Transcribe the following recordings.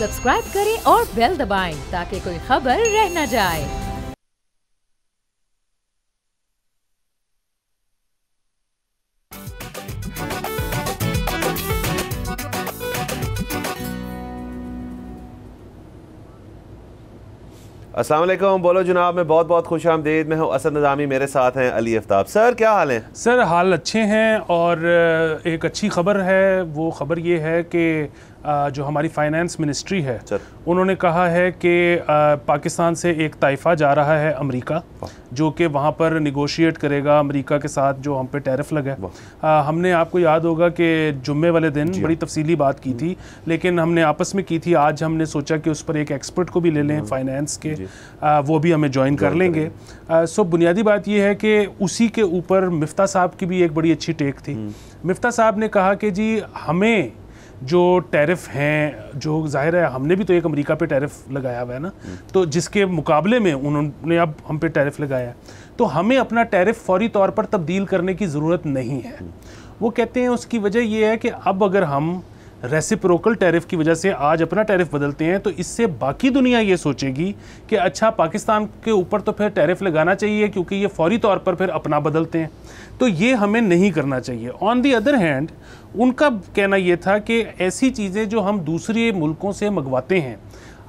Subscribe करें और bell दबाएं ताकि कोई खबर रह न जाए। अस्सलाम वालेकुम। बोलो जनाब, मैं बहुत बहुत खुश आमदीद। मैं हूँ असद निज़ामी, मेरे साथ हैं अली आफ्ताब। सर क्या हाल है? सर हाल अच्छे हैं और एक अच्छी खबर है। वो खबर ये है कि जो हमारी फाइनेंस मिनिस्ट्री है उन्होंने कहा है कि पाकिस्तान से एक ताइफा जा रहा है अमेरिका, जो कि वहाँ पर निगोशिएट करेगा अमेरिका के साथ जो हम पे टैरिफ लगा है। हमने आपको याद होगा कि जुम्मे वाले दिन बड़ी तफसीली बात की थी, लेकिन हमने आपस में की थी। आज हमने सोचा कि उस पर एक एक्सपर्ट को भी ले लें फाइनेंस के, वो भी हमें ज्वाइन कर लेंगे। सो बुनियादी बात ये है कि उसी के ऊपर मिफ्ता साहब की भी एक बड़ी अच्छी टेक थी। मिफ्ता साहब ने कहा कि जी हमें जो टैरिफ हैं, जो जाहिर है हमने भी तो एक अमेरिका पे टैरिफ लगाया हुआ है ना, तो जिसके मुकाबले में उन्होंने अब हम पे टैरिफ लगाया है, तो हमें अपना टैरिफ फौरी तौर पर तब्दील करने की ज़रूरत नहीं है। वो कहते हैं उसकी वजह ये है कि अब अगर हम रेसिप्रोकल टैरिफ की वजह से आज अपना टैरिफ बदलते हैं तो इससे बाकी दुनिया ये सोचेगी कि अच्छा पाकिस्तान के ऊपर तो फिर टैरिफ लगाना चाहिए, क्योंकि ये फौरी तौर पर फिर अपना बदलते हैं। तो ये हमें नहीं करना चाहिए। ऑन दी अदर हैंड उनका कहना ये था कि ऐसी चीज़ें जो हम दूसरे मुल्कों से मंगवाते हैं,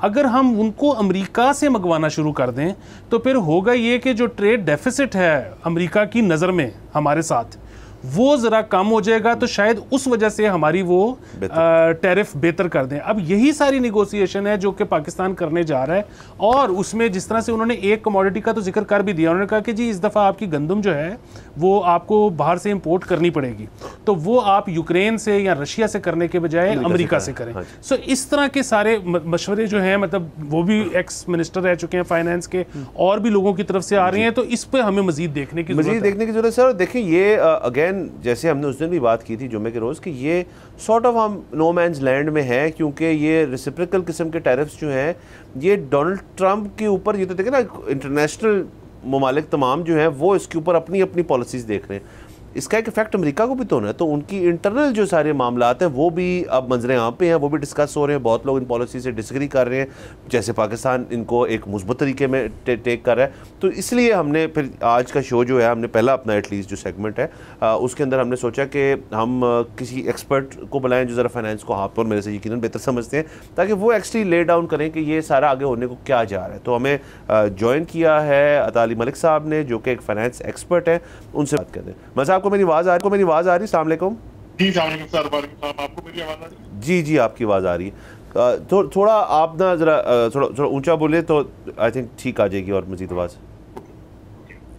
अगर हम उनको अमेरिका से मंगवाना शुरू कर दें तो फिर होगा ये कि जो ट्रेड डेफिसिट है अमेरिका की नज़र में हमारे साथ, वो ज़रा कम हो जाएगा, तो शायद उस वजह से हमारी वो टैरिफ बेहतर कर दें। अब यही सारी निगोशिएशन है जो कि पाकिस्तान करने जा रहा है। और उसमें जिस तरह से उन्होंने एक कमोडिटी का तो जिक्र कर भी दिया, उन्होंने कहा कि जी इस दफ़ा आपकी गंदम जो है वो आपको बाहर से इंपोर्ट करनी पड़ेगी, तो वो आप यूक्रेन से या रशिया से करने के बजाय अमेरिका से करें। सो इस तरह के सारे मशवरे जो हैं, मतलब वो भी एक्स मिनिस्टर रह चुके हैं फाइनेंस के, और भी लोगों की तरफ से आ रहे हैं, तो इस पर हमें मजीद देखने की जरूरत है। सर देखिए, ये अगेन जैसे हमने उस दिन भी बात की थी जुम्मे के रोज़ कि ये सॉर्ट ऑफ हम नो मैंस लैंड में है, क्योंकि ये रेसिप्रोकल किस्म के टैरिफ्स जो हैं ये डोनाल्ड ट्रंप के ऊपर, ये तो देखें ना इंटरनेशनल ममालिक तमाम जो हैं वो इसके ऊपर अपनी अपनी पॉलिसीज़ देख रहे हैं। इसका एक इफेक्ट अमेरिका को भी तो होना है, तो उनकी इंटरनल जो सारे मामलात हैं वो भी अब मंजरे आम पे हैं, वो भी डिस्कस हो रहे हैं। बहुत लोग इन पॉलिसी से डिसएग्री कर रहे हैं, जैसे पाकिस्तान इनको एक मुस्बत तरीके में टेक कर रहा है। तो इसलिए हमने फिर आज का शो जो है, हमने पहला अपना एटलीस्ट जो सेगमेंट है उसके अंदर हमने सोचा कि हम किसी एक्सपर्ट को बुलाएं जो ज़रा फाइनेंस को हाथ पर मेरे से यकीनन बेहतर समझते हैं, ताकि वो एक्चुअली ले डाउन करें कि ये सारा आगे होने को क्या जा रहा है। तो हमें ज्वाइन किया है अता अली मलिक साहब ने, जो कि एक फाइनेंस एक्सपर्ट हैं। उनसे बात करते हैं। आपको मेरी आवाज़ आ रही? अस्सलाम वालेकुम। जी सर, आपको मेरी आवाज़ आ रही है? जी जी, आपकी आवाज़ आ रही है। तो थोड़ा आप ना ज़रा थोड़ा ऊंचा बोले तो आई थिंक ठीक आ जाएगी और मज़ीद आवाज़।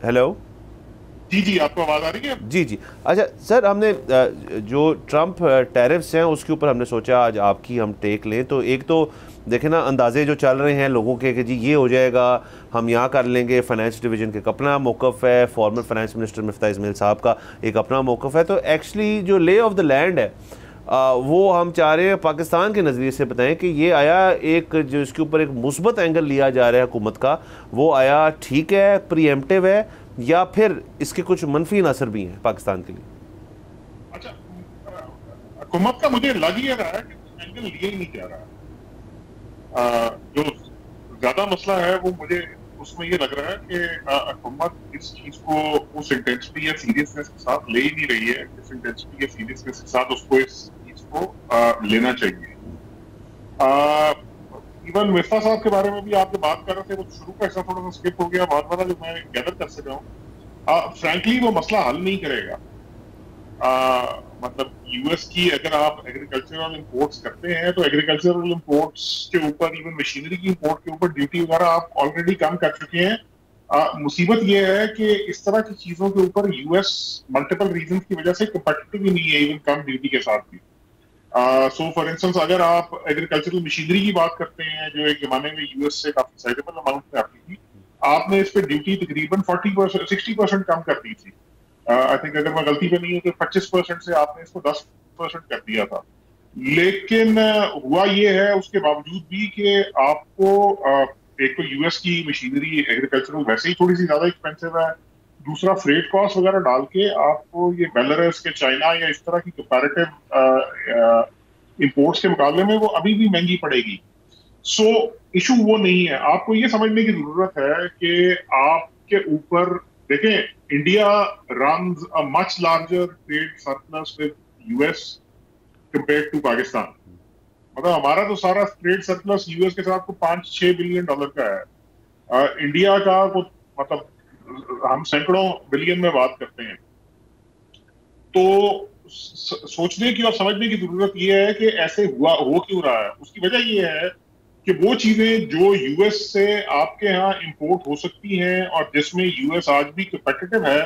हेलो जी, आपको आवाज़ आ रही है? जी। अच्छा सर, हमने जो ट्रंप टैरिफ्स हैं उसके ऊपर हमने सोचा आज आपकी हम टेक लें। तो एक तो देखें ना, अंदाजे जो चल रहे हैं लोगों के कि जी ये हो जाएगा, हम यहाँ कर लेंगे। फाइनेंस डिवीज़न का एक अपना मौक़िफ़ है, former finance minister Miftah Ismail साहब का एक अपना मौक़िफ़ है। तो एक्चुअली जो ले ऑफ द लैंड है वो हम चाह रहे हैं पाकिस्तान के नज़रिए से बताएं कि ये आया एक जो इसके ऊपर एक मुस्बत एंगल लिया जा रहा है हुकूमत का, वो आया ठीक है, प्रीएम्प्टिव है, या फिर इसके कुछ मनफी असर भी हैं पाकिस्तान के लिए? अच्छा, हुकूमत का मुझे लग ये रहा है कि एंगल लिया ही नहीं जा रहा। जो ज्यादा मसला है वो मुझे उसमें ये लग रहा है कि हुकूमत इस चीज को उस इंटेंसिटी या सीरियसनेस के साथ ले ही नहीं रही है, इस इंटेंसिटी या सीरियसनेस के साथ उसको इस चीज को लेना चाहिए। इवन मिफ्ता साहब के बारे में भी आप जो बात कर रहे थे, वो शुरू का हिस्सा थोड़ा सा स्किप हो गया, बहुत बड़ा जो मैं गैदर कर सका हूँ। फ्रैंकली वो मसला हल नहीं करेगा। मतलब यूएस की अगर आप एग्रीकल्चरल इंपोर्ट्स करते हैं तो एग्रीकल्चरल इंपोर्ट्स के ऊपर, इवन मशीनरी की इंपोर्ट के ऊपर ड्यूटी वगैरह आप ऑलरेडी कम कर चुके हैं। मुसीबत ये है कि इस तरह की चीजों के ऊपर यूएस मल्टीपल रीजन की वजह से कंपेटिटिव ही नहीं है, इवन कम ड्यूटी के साथ भी। सो फॉर इंस्टेंस अगर आप एग्रीकल्चरल मशीनरी की बात करते हैं, जो एक जमाने में यूएस से काफी साइजेबल अमाउंट में आती थी, आपने इस पर ड्यूटी तकरीबन 40% 60% कम कर दी थी। आई थिंक अगर मैं गलती पे नहीं हूँ तो 25% से आपने इसको 10% कर दिया था। लेकिन हुआ ये है उसके बावजूद भी कि आपको एक तो यूएस की मशीनरी एग्रीकल्चरल वैसे ही थोड़ी सी ज्यादा एक्सपेंसिव है, दूसरा फ्रेट कॉस्ट वगैरह डाल के आपको ये बेलारूस के चाइना या इस तरह की कंपैरेटिव इंपोर्ट्स के मुकाबले में वो अभी भी महंगी पड़ेगी। सो इशू वो नहीं है। आपको ये समझने की जरूरत है कि आपके ऊपर देखें, India runs a much larger trade surplus with US compared to Pakistan. मतलब हमारा तो सारा ट्रेड सरप्लस यूएस के साथ तो $5-6 बिलियन का है। इंडिया का तो मतलब हम सैकड़ों बिलियन में बात करते हैं। तो सोचने की और समझने की जरूरत यह है कि ऐसे हो क्यों रहा है। उसकी वजह यह है कि वो चीजें जो यूएस से आपके यहाँ इंपोर्ट हो सकती हैं और जिसमें यूएस आज भी कंपेटिटिव है,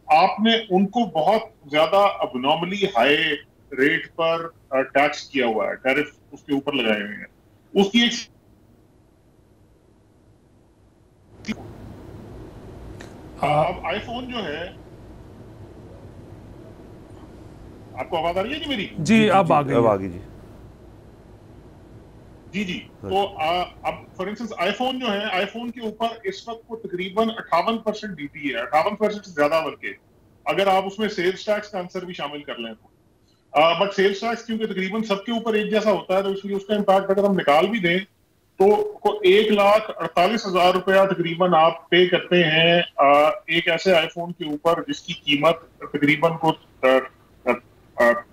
आपने उनको बहुत ज्यादा अबनॉर्मली हाई रेट पर टैक्स किया हुआ है, टैरिफ उसके ऊपर लगाए हुए हैं। उसकी एक अब आईफोन जो है, आपको आवाज आ रही है जी मेरी? जी अब आ गई जी। जी जी। तो अब फॉर इंस्टेंस आईफोन जो है, आईफोन के ऊपर इस वक्त को तकरीबन 58% ड्यूटी है, 58% से ज्यादा, बल्कि अगर आप उसमें सेल्स टैक्स का आंसर भी शामिल कर लें तो। बट सेल्स टैक्स क्योंकि तकरीबन सबके ऊपर एक जैसा होता है, तो इसलिए उसका इम्पैक्ट अगर हम निकाल भी दें तो 1,48,000 रुपया तकरीबन आप पे करते हैं एक ऐसे आईफोन के ऊपर जिसकी कीमत तकरीबन को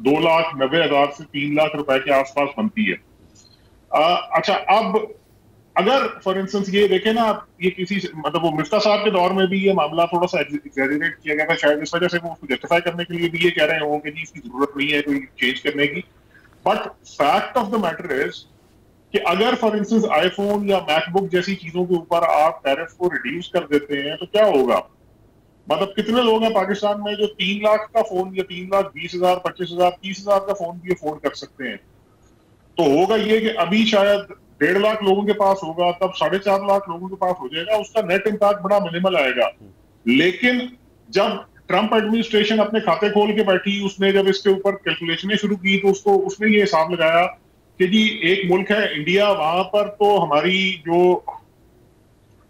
2,90,000 से 3 लाख रुपए के आसपास बनती है। अच्छा, अब अगर फॉर इंस्टेंस ये देखें ना, ये किसी मतलब वो मिफ्ता साहब के दौर में भी ये मामला थोड़ा सा एग्जैजरेट किया गया था, शायद इस वजह से वो उसको जस्टिफाई करने के लिए भी ये कह रहे हो कि जी इसकी जरूरत नहीं है कोई चेंज करने की। But fact of the matter is कि अगर फॉर इंस्टेंस आईफोन या मैकबुक जैसी चीजों के ऊपर आप टैरिफ को रिड्यूस कर देते हैं तो क्या होगा। मतलब कितने लोग हैं पाकिस्तान में जो 3 लाख का फोन या 3,20,000, 25,000, 30,000 का फोन भी अफोर्ड कर सकते हैं। तो होगा ये कि अभी शायद 1.5 लाख लोगों के पास होगा, तब 4.5 लाख लोगों के पास हो जाएगा, उसका नेट इम्पैक्ट बड़ा मिनिमल आएगा। लेकिन जब ट्रंप एडमिनिस्ट्रेशन अपने खाते खोल के बैठी, उसने जब इसके ऊपर कैलकुलेशनें शुरू की तो उसने ये हिसाब लगाया कि जी एक मुल्क है इंडिया, वहां पर तो हमारी जो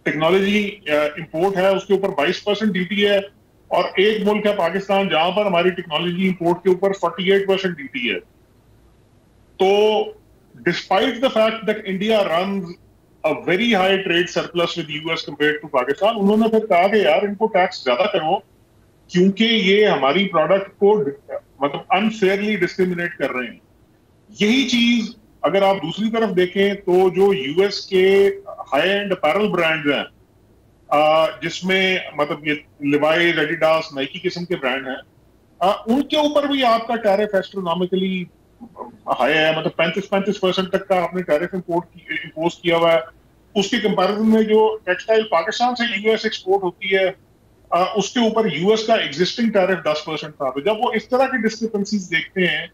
टेक्नोलॉजी इंपोर्ट है उसके ऊपर 22% ड्यूटी है, और एक मुल्क है पाकिस्तान जहां पर हमारी टेक्नोलॉजी इंपोर्ट के ऊपर 48% ड्यूटी है। तो despite the fact that India runs a very high trade surplus with US compared to Pakistan, उन्होंने फिर कहा कि यार इनको टैक्स ज्यादा करो क्योंकि ये हमारी प्रोडक्ट को मतलब अनफेयरली डिस्क्रिमिनेट कर रहे हैं। यही चीज अगर आप दूसरी तरफ देखें तो जो यूएस के हाई एंड अपैरल ब्रांड्स हैं, जिसमें मतलब ये लिवाइस, एडिडास, नाइकी किस्म के ब्रांड हैं, उनके ऊपर भी आपका टैरिफ एस्ट्रोनॉमिकली हाई है। मतलब 35% तक का आपने टैरिफ इम्पोज किया हुआ है। उसके कंपैरिजन में जो टेक्सटाइल पाकिस्तान से यूएस एक्सपोर्ट होती है उसके ऊपर यूएस का एग्जिस्टिंग टैरिफ 10% था। तो जब वो इस तरह की डिस्क्रिपेंसीज देखते हैं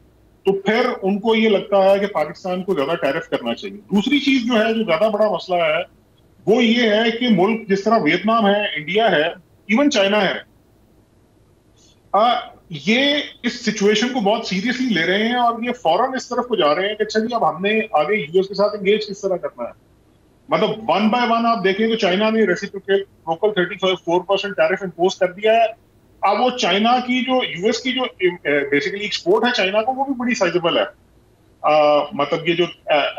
तो फिर उनको ये लगता है कि पाकिस्तान को ज्यादा टैरिफ करना चाहिए। दूसरी चीज जो है, जो ज्यादा बड़ा मसला है, वो ये है कि मुल्क जिस तरह वियतनाम है, इंडिया है, इवन चाइना है, ये इस सिचुएशन को बहुत सीरियसली ले रहे हैं और ये फौरन इस तरफ को जा रहे हैं कि अच्छा जी अब हमने आगे यूएस के साथ एंगेज किस तरह करना है। मतलब 1 बाय 1 आप देखें तो चाइना ने रेसिप्रोकल 35% टैरिफ इंपोज कर दिया है। अब वो चाइना की जो यूएस की जो बेसिकली एक्सपोर्ट है चाइना को, वो भी बड़ी साइजेबल है। मतलब ये जो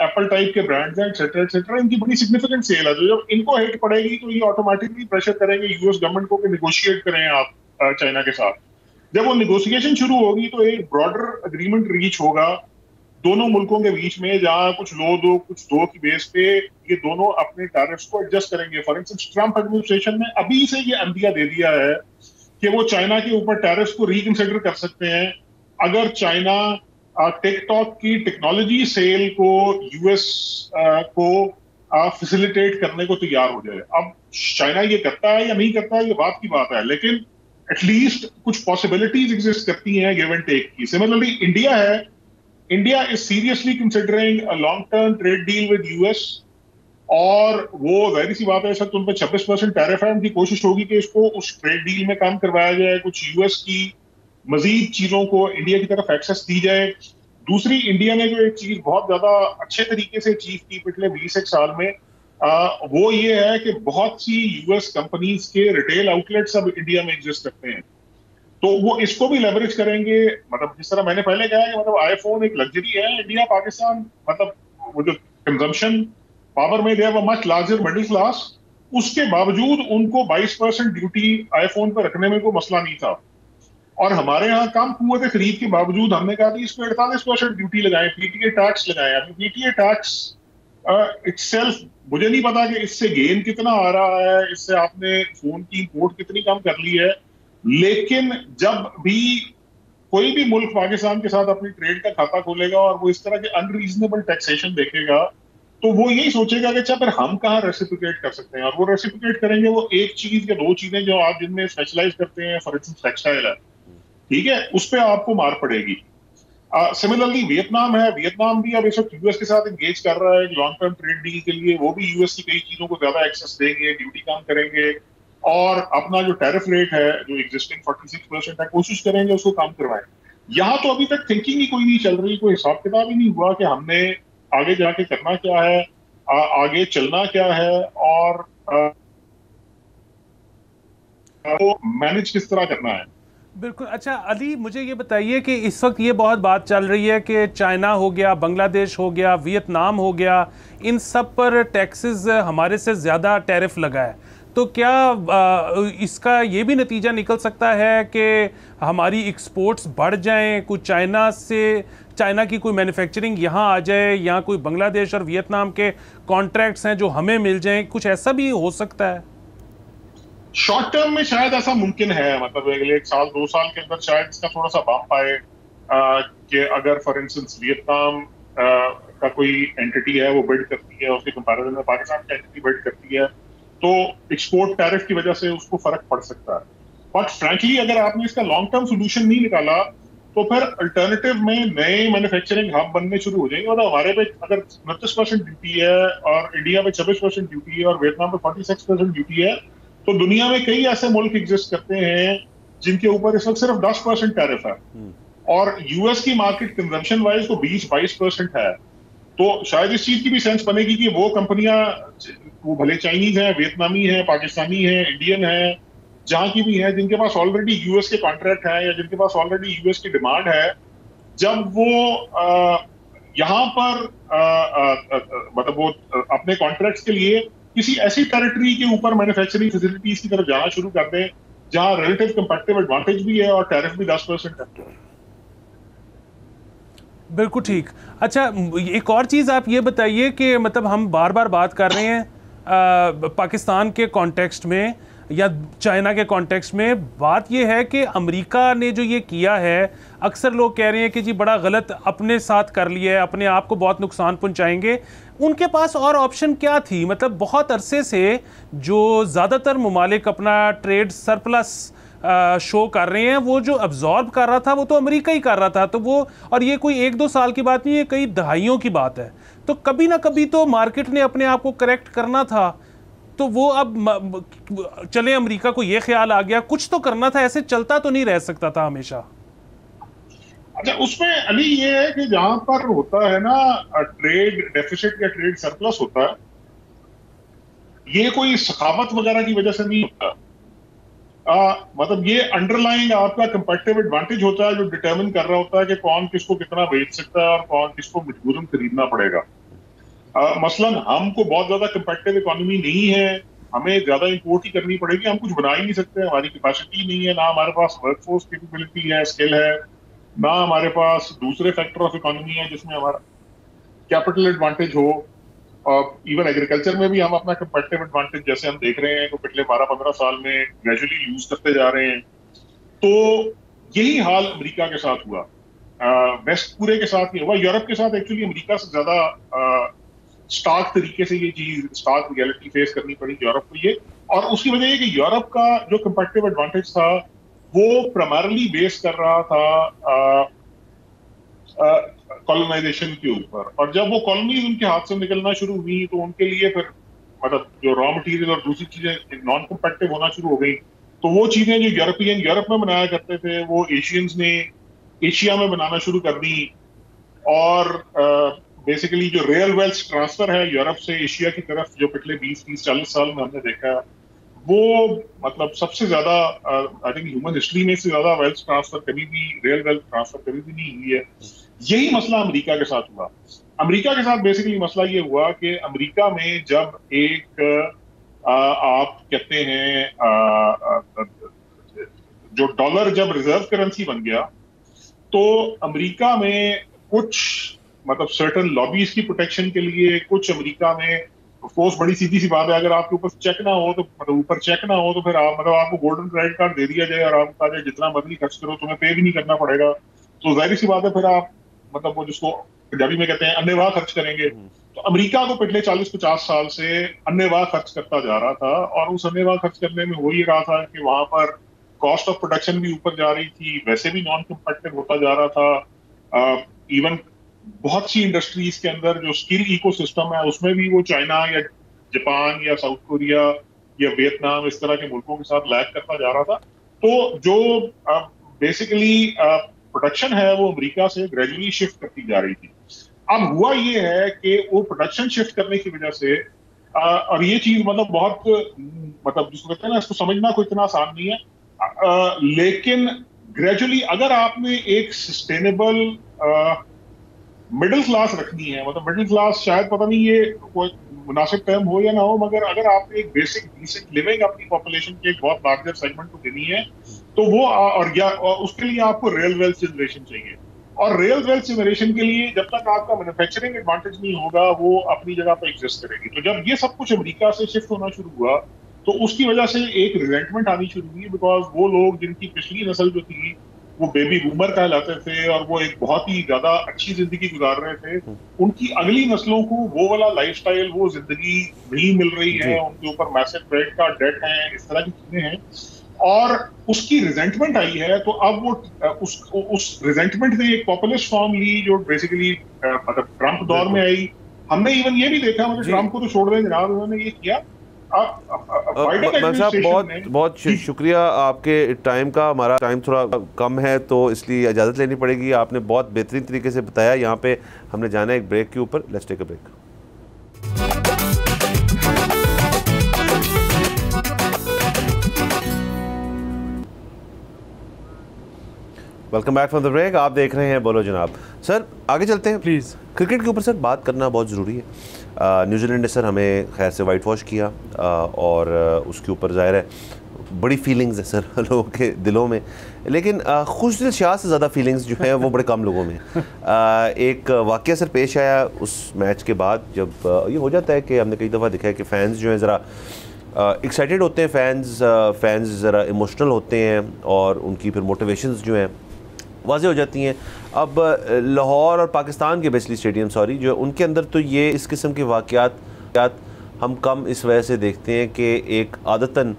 एप्पल टाइप के ब्रांड्स हैं एक्सेट्रा एक्सेट्रा, इनकी बड़ी सिग्निफिकेंट सेल है। तो जब इनको हिट पड़ेगी तो ये ऑटोमेटिकली प्रेशर करेंगे यूएस गवर्नमेंट को कि निगोशिएट करें आप चाइना के साथ। जब वो निगोशिएशन शुरू होगी तो एक ब्रॉडर अग्रीमेंट रीच होगा दोनों मुल्कों के बीच में, जहां कुछ लो दो कुछ दो की बेस पे ये दोनों अपने टैरिफ्स को एडजस्ट करेंगे। फॉर इंस्टेंस ट्रंप एडमिनिस्ट्रेशन ने अभी से ये अंदिया दे दिया है कि वो चाइना के ऊपर टैरिफ्स को रिकंसिडर कर सकते हैं अगर चाइना टिकटॉक की टेक्नोलॉजी सेल को यूएस को फैसिलिटेट करने को तैयार हो जाए। अब चाइना ये करता है या नहीं करता है ये बात की बात है, लेकिन एटलीस्ट कुछ पॉसिबिलिटीज एग्जिस्ट करती हैं गिव एंड टेक की। सिमिलरली इंडिया है, India is seriously considering a long term trade deal with US, और वो जाहिर सी बात है सर उन पर 26% टैरिफ है। उनकी कोशिश होगी कि इसको उस ट्रेड डील में काम करवाया जाए, कुछ यूएस की मजीद चीजों को इंडिया की तरफ एक्सेस दी जाए। दूसरी, इंडिया ने जो एक चीज बहुत ज्यादा अच्छे तरीके से अचीव की पिछले 20 साल में, वो ये है कि बहुत सी यूएस कंपनीज के रिटेल आउटलेट्स अब इंडिया में एग्जिस्ट करते हैं। तो वो इसको भी लेवरेज करेंगे। मतलब जिस तरह मैंने पहले कहा कि मतलब आईफोन एक लग्जरी है, इंडिया पाकिस्तान मतलब वो जो कंजम्पशन पावर में they have a much larger middle class, उसके बावजूद उनको 22% ड्यूटी आईफोन पर रखने में कोई मसला नहीं था। और हमारे यहाँ कम कुव्वत खरीद के बावजूद हमने कहा कि इस पर 48% ड्यूटी लगाएं, पीटीए टैक्स लगाएं। अभी पीटीए टैक्स इटसेल्फ मुझे नहीं पता कि इससे गेन कितना आ रहा है, इससे आपने फोन की इंपोर्ट कितनी कम कर ली है, लेकिन जब भी कोई भी मुल्क पाकिस्तान के साथ अपनी ट्रेड का खाता खोलेगा और वो इस तरह के अनरीजनेबल टैक्सेशन देखेगा, तो वो यही सोचेगा कि अच्छा फिर हम कहाँ रेसिप्रोकेट कर सकते हैं। और वो रेसिप्रोकेट करेंगे वो एक चीज या दो चीजें जो आप जिनमें स्पेशलाइज करते हैं, फॉर इंस्टेंस टेक्सटाइल है, ठीक है, उस पर आपको मार पड़ेगी। सिमिलरली वियतनाम है, वियतनाम भी अब इस वक्त यूएस के साथ एंगेज कर रहा है लॉन्ग टर्म ट्रेड डील के लिए। वो भी यूएस की कई चीजों को ज्यादा एक्सेस देंगे, ड्यूटी कम करेंगे और अपना जो टैरिफ रेट है जो एग्जिस्टिंग 46% है, कोशिश करेंगे उसको कम करवाएं। यहाँ तो अभी तक थिंकिंग ही कोई नहीं चल रही, कोई हिसाब किताब ही नहीं हुआ कि हमने आगे जाके करना क्या है, आगे चलना क्या है और वो मैनेज किस तरह करना है। बिल्कुल। अच्छा अली, मुझे ये बताइए कि इस वक्त ये बहुत बात चल रही है कि चाइना हो गया, बांग्लादेश हो गया, वियतनाम हो गया, इन सब पर टैक्सेस हमारे से ज़्यादा टैरिफ लगा है। तो क्या इसका ये भी नतीजा निकल सकता है कि हमारी एक्सपोर्ट्स बढ़ जाएं, कुछ चाइना की कोई मैन्युफैक्चरिंग यहाँ आ जाए, या कोई बांग्लादेश और वियतनाम के कॉन्ट्रैक्ट्स हैं जो हमें मिल जाएं, कुछ ऐसा भी हो सकता है? शॉर्ट टर्म में शायद ऐसा मुमकिन है, मतलब अगले 1 साल 2 साल के अंदर शायद इसका थोड़ा सा बम्प आए कि अगर फॉर इंस्टेंस वियतनाम का कोई एंटिटी है वो बिड करती है, उसके कंपैरिजन में पाकिस्तान की एंटिटी बिड करती है, तो एक्सपोर्ट टैरिफ की वजह से उसको फर्क पड़ सकता है। बट फ्रैंकली अगर आपने इसका लॉन्ग टर्म सोल्यूशन नहीं निकाला तो फिर अल्टरनेटिव में नए मैन्युफैक्चरिंग हब बनने शुरू हो जाएंगे। और हमारे पे अगर 29% ड्यूटी है और इंडिया में 26% ड्यूटी है और वियतनाम में 46% ड्यूटी है, तो दुनिया में कई ऐसे मुल्क एग्जिस्ट करते हैं जिनके ऊपर इस वक्त सिर्फ 10% टैरिफ है और यूएस की मार्केट कंजम्पशन वाइज तो 20-22% है। तो शायद इस चीज की भी सेंस बनेगी कि वो कंपनियां, वो भले चाइनीज हैं, वियतनामी हैं, पाकिस्तानी हैं, इंडियन हैं, जहां की भी हैं, जिनके पास ऑलरेडी यूएस के कॉन्ट्रैक्ट है या जिनके पास ऑलरेडी यूएस की डिमांड है, जब वो यहाँ पर मतलब वो अपने कॉन्ट्रैक्ट्स के लिए किसी ऐसी टेरिटरी के ऊपर मैन्युफैक्चरिंग फैसिलिटीज की तरफ जाना शुरू कर दें जहां रिलेटिव कंपैरेटिव एडवांटेज भी है और टैरिफ भी 10% है। बिल्कुल ठीक। अच्छा एक और चीज़ आप ये बताइए कि मतलब हम बार बार बात कर रहे हैं पाकिस्तान के कॉन्टेक्स्ट में या चाइना के कॉन्टेक्स्ट में, बात ये है कि अमेरिका ने जो ये किया है, अक्सर लोग कह रहे हैं कि जी बड़ा गलत अपने साथ कर लिया है, अपने आप को बहुत नुकसान पहुंचाएंगे। उनके पास और ऑप्शन क्या थी? मतलब बहुत अरसे से जो ज़्यादातर ममालिक अपना ट्रेड सरप्लस शो कर रहे हैं, वो जो अब्जॉर्ब कर रहा था वो तो अमेरिका ही कर रहा था। तो वो, और ये कोई 1-2 साल की बात नहीं है, कई दहाइयों की बात है। तो कभी ना कभी तो मार्केट ने अपने आप को करेक्ट करना था। तो वो अब चले अमेरिका को ये ख्याल आ गया, कुछ तो करना था, ऐसे चलता तो नहीं रह सकता था हमेशा। अच्छा उसमें अली ये है कि जहां पर होता है ना ट्रेड डेफिसिट या ट्रेड सरप्लस होता है, ये कोई सखावत वगैरह की वजह से नहीं होता। मतलब ये अंडरलाइंग आपका कंपैरेटिव एडवांटेज होता है जो डिटरमिन कर रहा होता है कि कौन किसको कितना बेच सकता है और कौन किसको मजबूरन खरीदना पड़ेगा। मसलन हमको बहुत ज्यादा कंपैरेटिव इकोनॉमी नहीं है, हमें ज्यादा इंपोर्ट ही करनी पड़ेगी, हम कुछ बना ही नहीं सकते, हमारी कैपेसिटी नहीं है, ना हमारे पास वर्कफोर्स कैपेबिलिटी है, स्किल है, ना हमारे पास दूसरे फैक्टर ऑफ इकोनॉमी है जिसमें हमारा कैपिटल एडवांटेज हो। इवन एग्रीकल्चर में भी हम अपना कंपैरेटिव एडवांटेज जैसे हम देख रहे हैं तो पिछले 12-15 साल में ग्रेजुअली यूज करते जा रहे हैं। तो यही हाल अमेरिका के साथ हुआ, वेस्ट पूरे के साथ नहीं हुआ, यूरोप के साथ एक्चुअली अमेरिका से ज्यादा स्टार्क तरीके से ये चीज स्टार्क रियलिटी फेस करनी पड़ी यूरोप को ये। और उसकी वजह ये कि यूरोप का जो कंपैरेटिव एडवांटेज था वो प्राइमरली बेस कर रहा था कॉलोनाइजेशन के ऊपर, और जब वो कॉलोनीज उनके हाथ से निकलना शुरू हुई तो उनके लिए फिर मतलब जो रॉ मटेरियल और दूसरी चीजें नॉन कंपैरेटिव होना शुरू हो गई। तो वो चीजें जो यूरोपियन यूरोप में बनाया करते थे वो एशियंस ने एशिया में बनाना शुरू कर दी। और बेसिकली जो रियल वेल्थ ट्रांसफर है यूरोप से एशिया की तरफ जो पिछले 20-30-40 साल में हमने देखा है, वो मतलब सबसे ज्यादा आई थिंक ह्यूमन हिस्ट्री में से ज्यादा वेल्थ ट्रांसफर कभी भी, रियल वेल्थ ट्रांसफर कभी भी नहीं हुई है। यही मसला अमेरिका के साथ हुआ। अमेरिका के साथ बेसिकली मसला ये हुआ कि अमेरिका में जब एक आप कहते हैं जो डॉलर जब रिजर्व करेंसी बन गया, तो अमेरिका में कुछ मतलब सर्टेन लॉबीज की प्रोटेक्शन के लिए, कुछ अमेरिका में ऑफ कोर्स बड़ी सीधी सी बात है, अगर आपके ऊपर चेक ना हो तो मतलब ऊपर चेक ना हो तो फिर आप मतलब आपको गोल्डन क्रेडिट कार्ड दे दिया जाए और आपको कहा जाए जितना मर्जी खर्च करो, तुम्हें पे भी नहीं करना पड़ेगा, तो जाहिर सी बात है फिर आप मतलब वो जिसको पंजाबी में कहते हैं अन्नेवाह खर्च करेंगे। तो अमेरिका को पिछले 40-50 साल से अन्नेवाह खर्च करता जा रहा था, और उस अन्नेवाह खर्च करने में हो ही रहा था कि वहां पर कॉस्ट ऑफ प्रोडक्शन भी ऊपर जा रही थी, वैसे भी नॉन कम्पिटिटिव होता जा रहा था। इवन बहुत सी इंडस्ट्रीज के अंदर जो स्किल इकोसिस्टम है उसमें भी वो चाइना या जापान या साउथ कोरिया या वियतनाम इस तरह के मुल्कों के साथ लैग करता जा रहा था। तो जो बेसिकली प्रोडक्शन है वो अमेरिका से ग्रेजुअली शिफ्ट करती जा रही थी। अब हुआ ये है कि वो प्रोडक्शन शिफ्ट करने की वजह से और ये चीज मतलब बहुत मतलब जिसको कहते हैं ना, इसको समझना कोई इतना आसान नहीं है, लेकिन ग्रेजुअली अगर आपने एक सस्टेनेबल मिडिल क्लास रखनी है, मतलब मिडिल क्लास शायद पता नहीं ये कोई मुनासिब टर्म हो या ना हो, मगर अगर आपने एक बेसिक डिसेंट लिविंग अपनी पॉपुलेशन के एक बहुत लार्जर सेगमेंट को देनी है, तो वो और उसके लिए आपको रियल वेल्थ जनरेशन चाहिए। और रियल वेल्थ जनरेशन के लिए जब तक आपका मैन्युफैक्चरिंग एडवांटेज नहीं होगा, वो अपनी जगह पर एग्जिस्ट करेगी। तो जब ये सब कुछ अमेरिका से शिफ्ट होना शुरू हुआ, तो उसकी वजह से एक रिजेंटमेंट आनी शुरू हुई, बिकॉज वो लोग जिनकी पिछली नस्ल जो थी वो बेबी बूमर कहलाते थे और वो एक बहुत ही ज्यादा अच्छी जिंदगी गुजार रहे थे, उनकी अगली नस्लों को वो वाला लाइफस्टाइल, वो जिंदगी नहीं मिल रही है, उनके ऊपर मैसिव क्रेडिट कार्ड डेट है, इस तरह की चीजें हैं, और उसकी रिजेंटमेंट आई है। तो अब वो उस रिजेंटमेंट ने एक पॉपुलिस्ट फॉर्म ली जो बेसिकली मतलब ट्रंप दौर में आई। हमने इवन ये भी देखा, मतलब ट्रंप को तो छोड़ दें जनाब, उन्होंने ये किया। बहुत बहुत शुक्रिया आपके टाइम का, हमारा टाइम थोड़ा कम है तो इसलिए इजाज़त लेनी पड़ेगी। आपने बहुत बेहतरीन तरीके से बताया। यहाँ पे हमने जाना है एक ब्रेक के ऊपर। Let's take a break. Welcome back from the break. आप देख रहे हैं बोलो जनाब। सर आगे चलते हैं प्लीज़। क्रिकेट के ऊपर सर बात करना बहुत ज़रूरी है। न्यूजीलैंड ने सर हमें खैर से वाइट वॉश किया और उसके ऊपर ज़ाहिर है बड़ी फीलिंग्स है सर लोगों के दिलों में, लेकिन खुशदिल शाह से ज़्यादा फीलिंग्स जो हैं वो बड़े कम लोगों में। एक वाक़या सर पेश आया उस मैच के बाद, जब ये हो जाता है कि हमने कई दफ़ा देखा है कि फ़ैन्स जो हैं ज़रा एक्साइटेड होते हैं, फ़ैन्स ज़रा इमोशनल होते हैं और उनकी फिर मोटिवेशंस जो हैं वाज़े हो जाती हैं। अब लाहौर और पाकिस्तान के बेसिकली स्टेडियम जो उनके अंदर तो ये इस किस्म के वाक़यात हम कम इस वजह से देखते हैं कि एक आदतन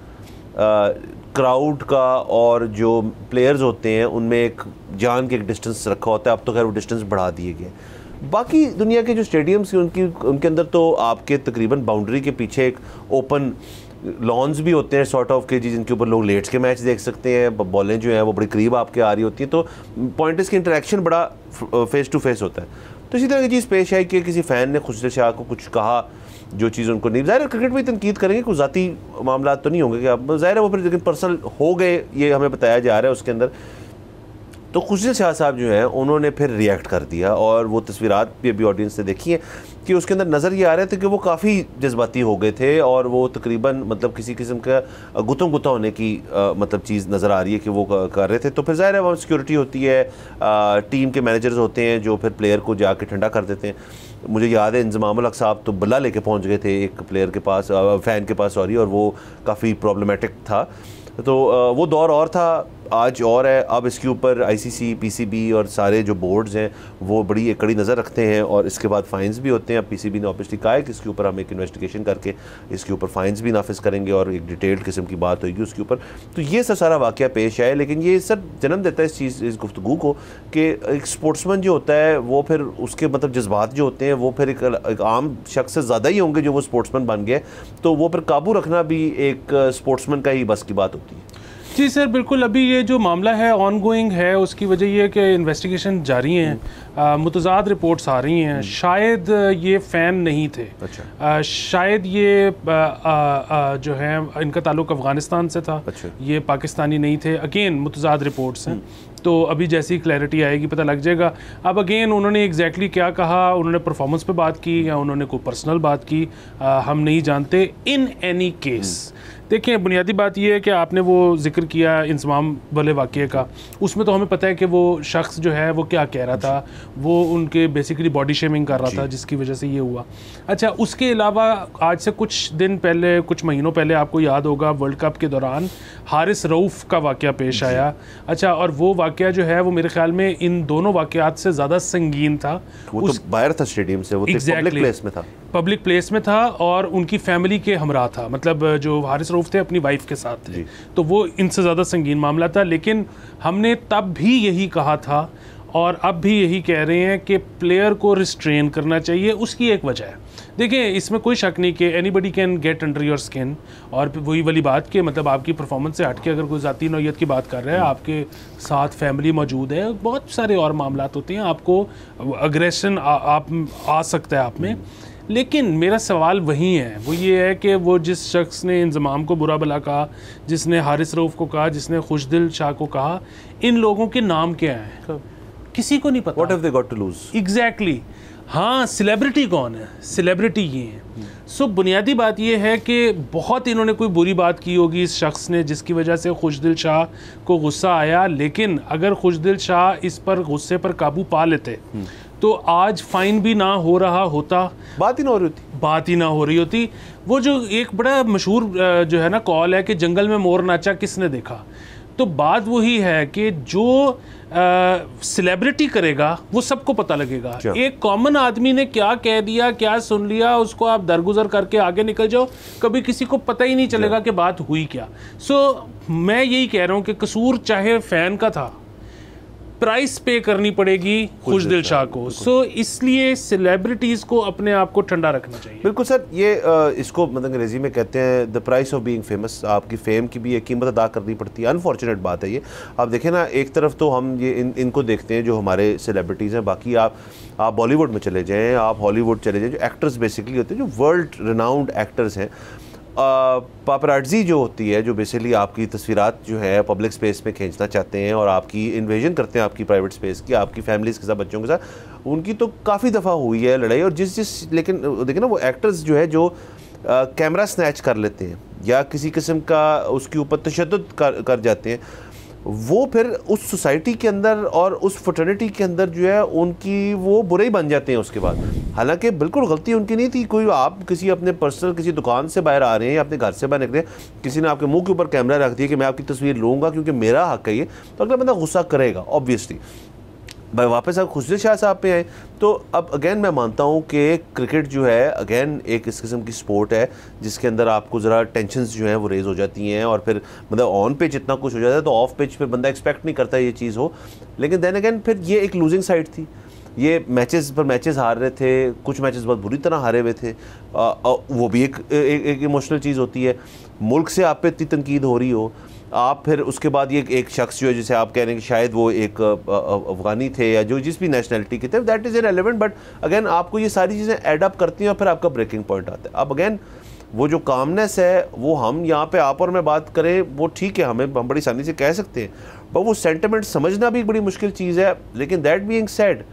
क्राउड का और जो प्लेयर्स होते हैं उनमें एक जान के एक डिस्टेंस रखा होता है। अब तो खैर वो डिस्टेंस बढ़ा दिए गए। बाकी दुनिया के जो स्टेडियम्स उनके अंदर तो आपके तकरीबन बाउंड्री के पीछे एक ओपन लॉन्स भी होते हैं सॉर्ट ऑफ के जी, जिनके ऊपर लोग लेट्स के मैच देख सकते हैं। बॉलें जो हैं वो बड़ी करीब आपके आ रही होती हैं, तो पॉइंटर्स की इंटरेक्शन बड़ा फेस टू फेस होता है। तो इसी तरह की चीज़ पेश आई कि किसी फ़ैन ने खुशदिल शाह को कुछ कहा जो चीज़ उनको नहीं, ज़ाहिर क्रिकेट में तनकीद करेंगे, कोई ज़ाती मामला तो नहीं होंगे कि अब ज़ाहिर है वो फिर लेकिन पर्सनल हो गए, ये हमें बताया जा रहा है उसके अंदर। तो खुशदिल शाह साहब जो हैं उन्होंने फिर रिएक्ट कर दिया और वो तस्वीरात भी अभी ऑडियंस ने देखी हैं कि उसके अंदर नज़र ये आ रहे थे कि वो काफ़ी जज्बाती हो गए थे और वो तकरीबन मतलब किसी किस्म का गुत्तम गुत्ता होने की मतलब चीज़ नज़र आ रही है कि वो कर रहे थे। तो फिर ज़ाहिर है वहाँ सिक्योरिटी होती है, टीम के मैनेजर्स होते हैं जो फिर प्लेयर को जाके ठंडा कर देते हैं। मुझे याद है इंजमामुल हक साहब तो बल्ला लेके पहुँच गए थे एक प्लेयर के पास, फ़ैन के पास सॉरी, और वो काफ़ी प्रॉब्लमेटिक था। तो वो दौर और था, आज और है। अब इसके ऊपर आईसीसी, पीसीबी और सारे जो बोर्ड्स हैं वो बड़ी एक कड़ी नज़र रखते हैं और इसके बाद फ़ाइन्स भी होते हैं। अब पीसीबी ने ऑब्वियसली कहा है कि इसके ऊपर हम एक इन्वेस्टिगेशन करके इसके ऊपर फ़ाइन्स भी नाफिज करेंगे और एक डिटेल्ड किस्म की बात होगी उसके ऊपर। तो ये सर सारा वाक़या पेश आया, लेकिन ये सर जन्म देता है इस गुफ्तगू को कि एक स्पोर्ट्समैन जो होता है वो फिर उसके मतलब जज्बात जो होते हैं वो फिर एक आम शख्स से ज़्यादा ही होंगे जो वो स्पोर्ट्समैन बन गए, तो वो फिर काबू रखना भी एक स्पोर्ट्समैन का ही बस की बात होती है। जी सर बिल्कुल। अभी ये जो मामला है ऑन गोइंग है, उसकी वजह ये है कि इन्वेस्टिगेशन जारी हैं, मुतज़ाद रिपोर्ट्स आ रही हैं। शायद ये फ़ैन नहीं थे। अच्छा। शायद ये जो है इनका ताल्लुक़ अफ़गानिस्तान से था। अच्छा। ये पाकिस्तानी नहीं थे। अगेन मुतज़ाद रिपोर्ट्स हैं। तो अभी जैसी क्लैरिटी आएगी पता लग जाएगा। अब अगेन उन्होंने एग्जैक्टली क्या कहा, उन्होंने परफॉर्मेंस पे बात की या उन्होंने कोई पर्सनल बात की, हम नहीं जानते। इन एनी केस देखिए, बुनियादी बात यह है कि आपने वो जिक्र किया इंजमाम वाले वाक़े का, उसमें तो हमें पता है कि वो शख्स जो है वो क्या कह रहा था, वो उनके बेसिकली बॉडी शेमिंग कर रहा था जिसकी वजह से ये हुआ। अच्छा, उसके अलावा आज से कुछ दिन पहले, कुछ महीनों पहले आपको याद होगा वर्ल्ड कप के दौरान हारिस रऊफ़ का वाक़या पेश आया। अच्छा, और वो वाक़या जो है वो मेरे ख्याल में इन दोनों वाक़यात से ज़्यादा संगीन था। वो तो बाहर था स्टेडियम से, वो पब्लिक प्लेस में था, पब्लिक प्लेस में था और उनकी फैमिली के हमरा था, मतलब जो हारिस रऊफ़ थे अपनी वाइफ के साथ थे, तो वो इनसे ज़्यादा संगीन मामला था। लेकिन हमने तब भी यही कहा था और अब भी यही कह रहे हैं कि प्लेयर को रिस्ट्रेन करना चाहिए। उसकी एक वजह है, देखिए इसमें कोई शक नहीं कि anybody can get under your skin, और वही वाली बात कि मतलब आपकी परफॉर्मेंस से हट के अगर कोई ज़ाती नौयत की बात कर रहा है, आपके साथ फैमिली मौजूद है, बहुत सारे और मामलात होते हैं, आपको अग्रेशन आप आ सकता है आप में। लेकिन मेरा सवाल वही है, वो ये है कि वो जिस शख्स ने इंजमाम को बुरा भला कहा, जिसने हारिस रऊफ़ को कहा, जिसने खुशदिल शाह को कहा, इन लोगों के नाम क्या हैं किसी को नहीं पता। What have they got to lose? Exactly हाँ, सेलिब्रिटी कौन है? सेलिब्रिटी ये है। सो बुनियादी बात ये है कि बहुत इन्होंने कोई बुरी बात की होगी इस शख्स ने, जिसकी वजह से खुशदिल शाह को गुस्सा आया। लेकिन अगर खुशदिल शाह इस पर गुस्से पर काबू पा लेते तो आज फाइन भी ना हो रहा होता, बात ही ना हो रही होती। वो जो एक बड़ा मशहूर जो है ना कॉल है कि जंगल में मोर नाचा किसने देखा, तो बात वही है कि जो सेलिब्रिटी करेगा वो सबको पता लगेगा। एक कॉमन आदमी ने क्या कह दिया, क्या सुन लिया, उसको आप दरगुजर करके आगे निकल जाओ, कभी किसी को पता ही नहीं चलेगा कि बात हुई क्या। सो मैं यही कह रहा हूँ कि कसूर चाहे फैन का था, प्राइस पे करनी पड़ेगी खुशदिल शाह को। सो इसलिए सेलिब्रिटीज़ को अपने आप को ठंडा रखना चाहिए। बिल्कुल सर, ये इसको मतलब अंग्रेजी में कहते हैं the price of being famous. आपकी फेम की भी एक कीमत अदा करनी पड़ती है। अनफॉर्चुनेट बात है ये। आप देखें ना, एक तरफ तो हम ये इनको देखते हैं जो हमारे सेलिब्रिटीज़ हैं, बाकी आप बॉलीवुड में चले जाएँ, आप हॉलीवुड चले जाएँ, जो एक्टर्स बेसिकली होते हैं, जो वर्ल्ड रिनाउंड एक्टर्स हैं, पापराट्जी जो होती है, जो बेसिकली आपकी तस्वीरात जो है पब्लिक स्पेस में खींचना चाहते हैं और आपकी इन्वेजन करते हैं आपकी प्राइवेट स्पेस की, आपकी फैमिलीज़ के साथ, बच्चों के साथ, उनकी तो काफ़ी दफ़ा हुई है लड़ाई। और लेकिन देखिए ना, वो एक्टर्स जो है जो कैमरा स्नैच कर लेते हैं या किसी किस्म का उसके ऊपर तशद्दुद कर जाते हैं, वो फिर उस सोसाइटी के अंदर और उस फ्रेटर्निटी के अंदर जो है उनकी वो बुरे ही बन जाते हैं उसके बाद। हालांकि बिल्कुल गलती उनकी नहीं थी। कोई आप किसी अपने पर्सनल किसी दुकान से बाहर आ रहे हैं या अपने घर से बाहर निकले, किसी ने आपके मुंह के ऊपर कैमरा रख दिया कि मैं आपकी तस्वीर लूँगा क्योंकि मेरा हक है ये, तो अगला बंदा गुस्सा करेगा ऑब्वियसली। भाई वापस आप खुशदिल शाह साहब पे आए, तो अब अगेन मैं मानता हूँ कि क्रिकेट जो है अगेन एक इस किस्म की स्पोर्ट है जिसके अंदर आपको ज़रा टेंशन्स जो हैं वो रेज़ हो जाती हैं, और फिर मतलब ऑन पिच इतना कुछ हो जाता है तो ऑफ पिच फिर बंदा एक्सपेक्ट नहीं करता ये चीज़ हो। लेकिन देन अगेन फिर ये एक लूजिंग साइड थी, ये मैचेस पर मैचेस हार रहे थे, कुछ मैचेस बहुत बुरी तरह हारे हुए थे, वो भी एक इमोशनल चीज़ होती है। मुल्क से आप पे इतनी तनकीद हो रही हो, आप फिर उसके बाद ये एक शख्स जो है जिसे आप कह रहे हैं कि शायद वो एक अफगानी थे या जो जिस भी नेशनलिटी के थे, that is irrelevant, but again आपको ये सारी चीज़ें एड अप करती हैं और फिर आपका ब्रेकिंग पॉइंट आता है। अब अगेन वो जो कामनेस है वो हम यहाँ पे आप और मैं बात करें वो ठीक है, हम बड़ी आसानी से कह सकते हैं, पर वो सेंटिमेंट समझना भी एक बड़ी मुश्किल चीज़ है। लेकिन दैट बीइंग सेड,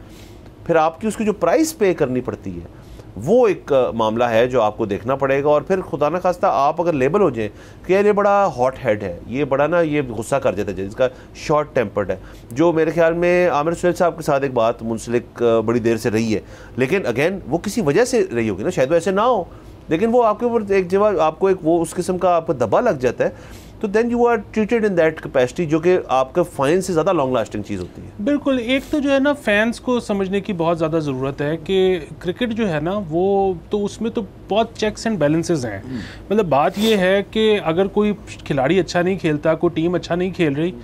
फिर आपकी उसकी जो प्राइस पे करनी पड़ती है वो एक मामला है जो आपको देखना पड़ेगा। और फिर खुदा न खास्ता आप अगर लेबल हो जाए कि यार ये बड़ा हॉट हेड है, ये बड़ा ना ये गुस्सा कर जाता है, इसका शॉर्ट टेम्पर्ड है, जो मेरे ख्याल में आमिर सुहेल साहब के साथ एक बात मुंसलिक बड़ी देर से रही है, लेकिन अगेन वो किसी वजह से रही होगी ना, शायद वो ऐसे ना हो, लेकिन वो आपके ऊपर एक जगह आपको एक वो उस किस्म का आपको दबा लग जाता है, तो then you are treated in that capacity, जो कि आपके फाइन से ज़्यादा लॉन्ग लास्टिंग चीज़ होती है। बिल्कुल। एक तो जो है ना फैंस को समझने की बहुत ज़्यादा ज़रूरत है कि क्रिकेट जो है ना वो तो उसमें तो बहुत चेक्स एंड बैलेंसेस हैं। मतलब बात ये है कि अगर कोई खिलाड़ी अच्छा नहीं खेलता, कोई टीम अच्छा नहीं खेल रही,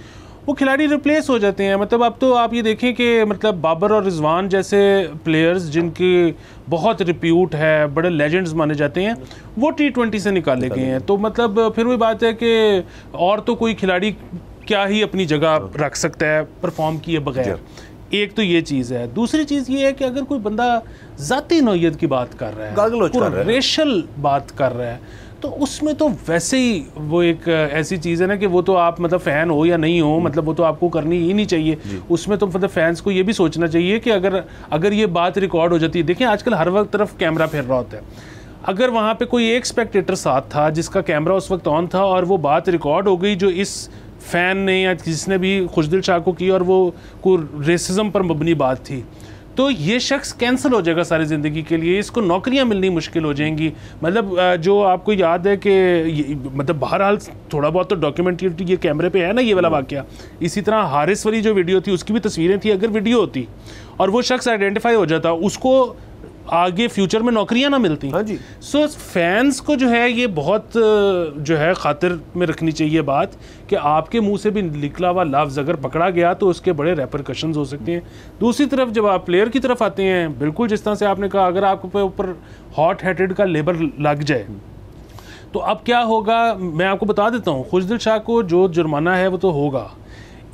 वो खिलाड़ी रिप्लेस हो जाते हैं। मतलब अब तो आप ये देखें कि मतलब बाबर और रिजवान जैसे प्लेयर्स जिनकी बहुत रिप्यूट है, बड़े लेजेंड्स माने जाते हैं, वो T20 से निकाले गए हैं। तो मतलब फिर वही बात है कि और तो कोई खिलाड़ी क्या ही अपनी जगह रख सकता है परफॉर्म किए बगैर। एक तो ये चीज़ है। दूसरी चीज़ ये है कि अगर कोई बंदा ज़ाती नौयत की बात कर रहा है, कोई रेशल बात कर रहा है, तो उसमें तो वैसे ही वो एक ऐसी चीज़ है ना कि वो तो आप मतलब फ़ैन हो या नहीं हो, मतलब वो तो आपको करनी ही नहीं चाहिए। उसमें तो मतलब फैंस को ये भी सोचना चाहिए कि अगर ये बात रिकॉर्ड हो जाती है, देखिए आजकल हर वक्त तरफ कैमरा फिर रहा होता है, अगर वहाँ पे कोई एक स्पेक्टेटर साथ था जिसका कैमरा उस वक्त ऑन था और वो बात रिकॉर्ड हो गई जो इस फ़ैन ने या जिसने भी खुशदिल शाह को की और वो को रेसिज्म पर मबनी बात थी, तो ये शख्स कैंसिल हो जाएगा सारी ज़िंदगी के लिए, इसको नौकरियां मिलनी मुश्किल हो जाएंगी। मतलब जो आपको याद है कि मतलब बहरहाल थोड़ा बहुत तो डॉक्यूमेंट्री ये कैमरे पे है ना ये वाला वाक़या। इसी तरह हारिस वाली जो वीडियो थी उसकी भी तस्वीरें थी, अगर वीडियो होती और वो शख्स आइडेंटिफाई हो जाता, उसको आगे फ्यूचर में नौकरियां ना मिलती। हाँ जी। सो फैंस को जो है ये बहुत जो है खातिर में रखनी चाहिए बात कि आपके मुंह से भी निकला हुआ लफ्ज़ अगर पकड़ा गया तो उसके बड़े रेपरकशंस हो सकते हैं। दूसरी तरफ जब आप प्लेयर की तरफ आते हैं, बिल्कुल जिस तरह से आपने कहा, अगर आपके ऊपर हॉट हेडेड का लेबर लग जाए तो अब क्या होगा, मैं आपको बता देता हूँ। खुशदिल शाह को जो जुर्माना है वो तो होगा,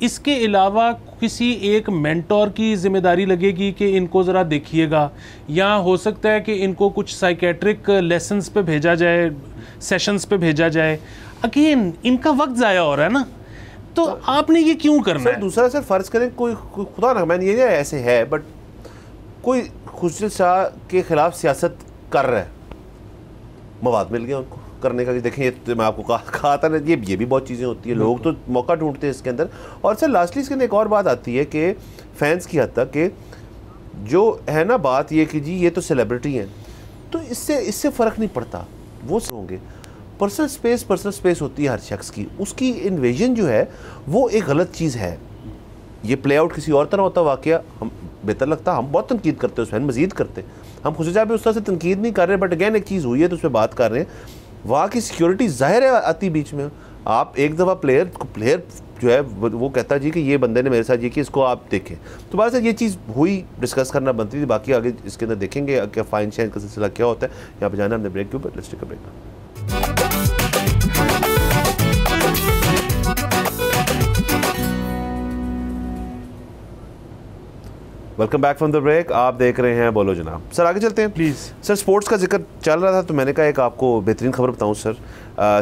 इसके अलावा किसी एक मेंटोर की जिम्मेदारी लगेगी कि इनको ज़रा देखिएगा, या हो सकता है कि इनको कुछ साइकेट्रिक लेसन्स पे भेजा जाए, सेशंस पे भेजा जाए। अगेन इनका वक्त ज़ाया हो रहा है ना, तो आपने ये क्यों करना है? दूसरा सर फ़र्ज़ करें कोई खुदा ना मैं ये ऐसे है, बट कोई खुशदिल शाह के ख़िलाफ़ सियासत कर रहा है, मवाद मिल गया उनको करने का। देखें ये तो मैं आपको कहा था ना, ये भी बहुत चीज़ें होती है, लोग तो मौका ढूंढते हैं इसके अंदर। और सर लास्टली इसके अंदर एक और बात आती है कि फैंस की हद तक कि जो है ना बात ये कि जी ये तो सेलिब्रिटी हैं, तो इससे फ़र्क नहीं पड़ता, वो होंगे। पर्सनल स्पेस होती है हर शख्स की, उसकी इन्वेजन जो है वो एक गलत चीज़ है। ये प्ले आउट किसी और तरह होता वाक़या हम बेहतर लगता, हम बहुत तनकीद करते हैं उस फैन, मज़ीद करते हैं हम, खुद से उस तरह से तनकीद नहीं कर रहे, बट अगैन एक चीज़ हुई है तो उस पर बात कर रहे हैं। वहाँ की सिक्योरिटी ज़ाहिर है आती बीच में। आप एक दफ़ा प्लेयर जो है वो कहता जी कि ये बंदे ने मेरे साथ ये कि इसको आप देखें, तो बात ये चीज़ हुई, डिस्कस करना बनती थी। बाकी आगे इसके अंदर देखेंगे क्या फाइन शाइन का सिलसिला क्या होता है। यहाँ पे जाना हमने ब्रेक के ऊपर, let's take a break. Welcome back from the break. आप देख रहे हैं बोलो जनाब। सर आगे चलते हैं प्लीज़। सर स्पोर्ट्स का जिक्र चल रहा था तो मैंने कहा एक आपको बेहतरीन खबर बताऊं sir.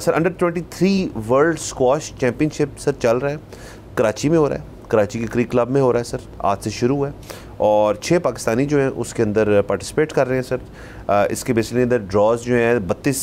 Sir under 23 world squash championship sir चल रहा है, कराची में हो रहा है, कराची के क्रिक क्लब में हो रहा है सर, आज से शुरू हुआ है और 6 पाकिस्तानी जो हैं उसके अंदर पार्टिसिपेट कर रहे हैं सर। इसके बेसिकली अंदर ड्रॉज जो हैं 32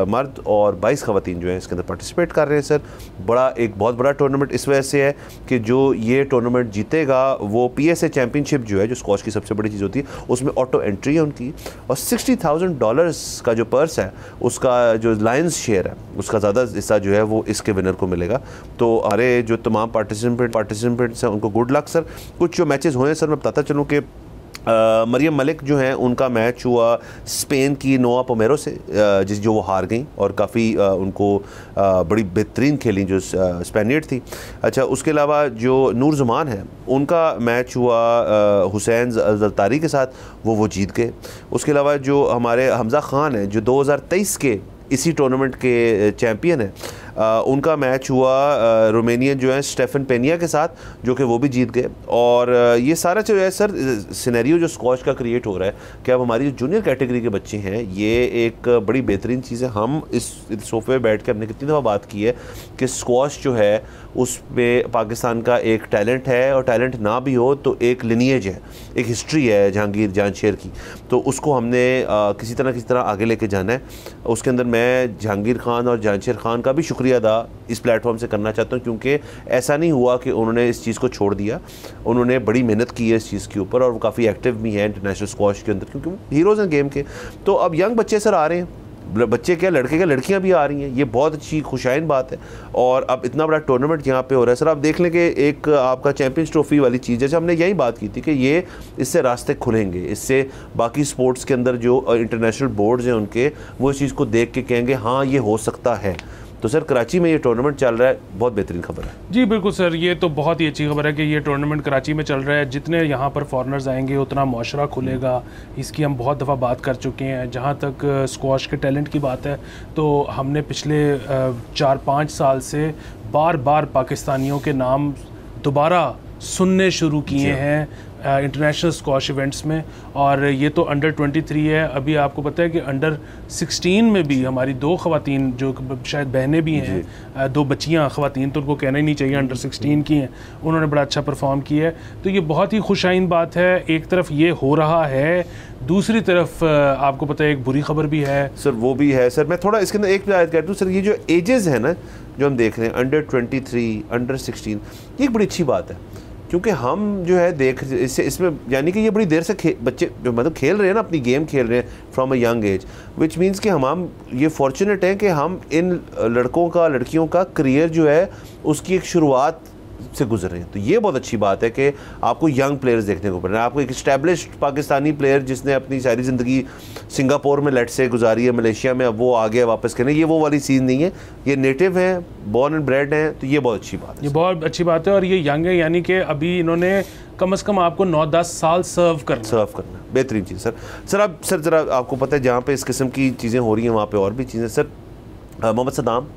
मर्द और 22 ख़वातीन जो हैं इसके अंदर पार्टिसिपेट कर रहे हैं सर। एक बहुत बड़ा टूर्नामेंट इस वजह से है कि जो ये टूर्नामेंट जीतेगा वो PSA चैम्पियनशिप जो है, जो स्क्वाश की सबसे बड़ी चीज़ होती है, उसमें ऑटो एंट्री है उनकी, और $60,000 का जो पर्स है उसका जो लायंस शेयर है उसका ज़्यादा हिस्सा जो है वो इसके विनर को मिलेगा। तो हमारे जो तमाम पार्टिसिपेंट्स हैं उनको गुड लक सर। कुछ जो मैचेस हुए हैं सर मैं बताता चलूँ कि मरियम मलिक जो हैं उनका मैच हुआ स्पेन की नोआ पोमेरो से, जो वो हार गई और काफ़ी उनको बड़ी बेहतरीन खेली जो स्पेनियर्ड थी। अच्छा, उसके अलावा जो नूर ज़मान है उनका मैच हुआ हुसैन ज़रतारी के साथ, वो जीत गए। उसके अलावा जो हमारे हमज़ा ख़ान हैं जो 2023 के इसी टूर्नामेंट के चैम्पियन हैं, उनका मैच हुआ रोमेनियन जो है स्टेफन पेनिया के साथ, जो कि वो भी जीत गए। और ये सारा जो है सर सिनेरियो जो स्क्वाश का क्रिएट हो रहा है कि अब हमारी जो जूनियर कैटेगरी के बच्चे हैं, ये एक बड़ी बेहतरीन चीज़ है। हम इस सोफे पे बैठ के हमने कितनी दफ़ा बात की है कि स्क्वाश जो है उसमें पाकिस्तान का एक टैलेंट है, और टैलेंट ना भी हो तो एक लिनिएज है, एक हिस्ट्री है जहांगीर जानशेर की, तो उसको हमने किसी तरह आगे लेके जाना है। उसके अंदर मैं जहांगीर खान और जानशेर खान का भी शुक्रिया अदा इस प्लेटफॉर्म से करना चाहता हूँ, क्योंकि ऐसा नहीं हुआ कि उन्होंने इस चीज़ को छोड़ दिया, उन्होंने बड़ी मेहनत की है इस चीज़ के ऊपर, और वो काफ़ी एक्टिव भी हैं इंटरनेशनल स्क्वाश के अंदर, क्योंकि वो हीरोज़ हैं गेम के। तो अब यंग बच्चे सर आ रहे हैं, बच्चे क्या लड़के क्या लड़कियां भी आ रही हैं, ये बहुत अच्छी खुशाइन बात है। और अब इतना बड़ा टूर्नामेंट यहाँ पे हो रहा है सर, आप देख लें कि एक आपका चैंपियंस ट्रॉफी वाली चीज़, जैसे हमने यही बात की थी कि ये इससे रास्ते खुलेंगे, इससे बाकी स्पोर्ट्स के अंदर जो इंटरनेशनल बोर्ड्स हैं उनके, वो इस चीज़ को देख के कहेंगे हाँ ये हो सकता है। तो सर कराची में ये टूर्नामेंट चल रहा है, बहुत बेहतरीन खबर है। जी बिल्कुल सर, ये तो बहुत ही अच्छी खबर है कि ये टूर्नामेंट कराची में चल रहा है। जितने यहाँ पर फॉरेनर्स आएंगे उतना मुआशरा खुलेगा, इसकी हम बहुत दफ़ा बात कर चुके हैं। जहाँ तक स्क्वाश के टैलेंट की बात है, तो हमने पिछले 4-5 साल से बार बार पाकिस्तानियों के नाम दोबारा सुनने शुरू किए हैं इंटरनेशनल स्क्वाश इवेंट्स में, और ये तो अंडर 23 है। अभी आपको पता है कि अंडर 16 में भी हमारी 2 ख़वातीन जो शायद बहनें भी हैं, 2 बच्चियाँ, ख़वातीन तो उनको कहना ही नहीं चाहिए, अंडर 16 की हैं, उन्होंने बड़ा अच्छा परफॉर्म किया है। तो ये बहुत ही खुशाइन बात है। एक तरफ ये हो रहा है, दूसरी तरफ आपको पता है एक बुरी खबर भी है सर। वो भी है सर। मैं थोड़ा इसके अंदर एक बात कहता हूँ सर, ये जो एजेस है ना जो हम देख रहे हैं, अंडर 23, अंडर 16, ये एक बड़ी अच्छी बात है, क्योंकि हम जो है देख इसमें यानी कि ये बड़ी देर से बच्चे जो मतलब खेल रहे हैं ना, अपनी गेम खेल रहे हैं from a young age, which means कि हम ये फॉर्चुनेट हैं कि हम इन लड़कों का लड़कियों का करियर जो है उसकी एक शुरुआत से गुजर रहे हैं। तो ये बहुत अच्छी बात है कि आपको यंग प्लेयर्स देखने को मिल रहे हैं। आपको एक इस्टेब्लिश्ड पाकिस्तानी प्लेयर जिसने अपनी सारी ज़िंदगी सिंगापुर में लेट से गुजारी है, मलेशिया में, अब वो आ गया वापस करने, ये वो वाली सीन नहीं है। ये नेटिव हैं, बॉर्न एंड ब्रेड हैं, तो ये बहुत अच्छी बात है। ये बहुत अच्छी बात है। और ये यंग है, यानी कि अभी इन्होंने कम से कम आपको 9-10 साल सर्व करना, बेहतरीन चीज़ सर। सर आप सर ज़रा आपको पता है जहाँ पे इस किस्म की चीज़ें हो रही हैं वहाँ पे और भी चीज़ें सर। मोहम्मद सदाम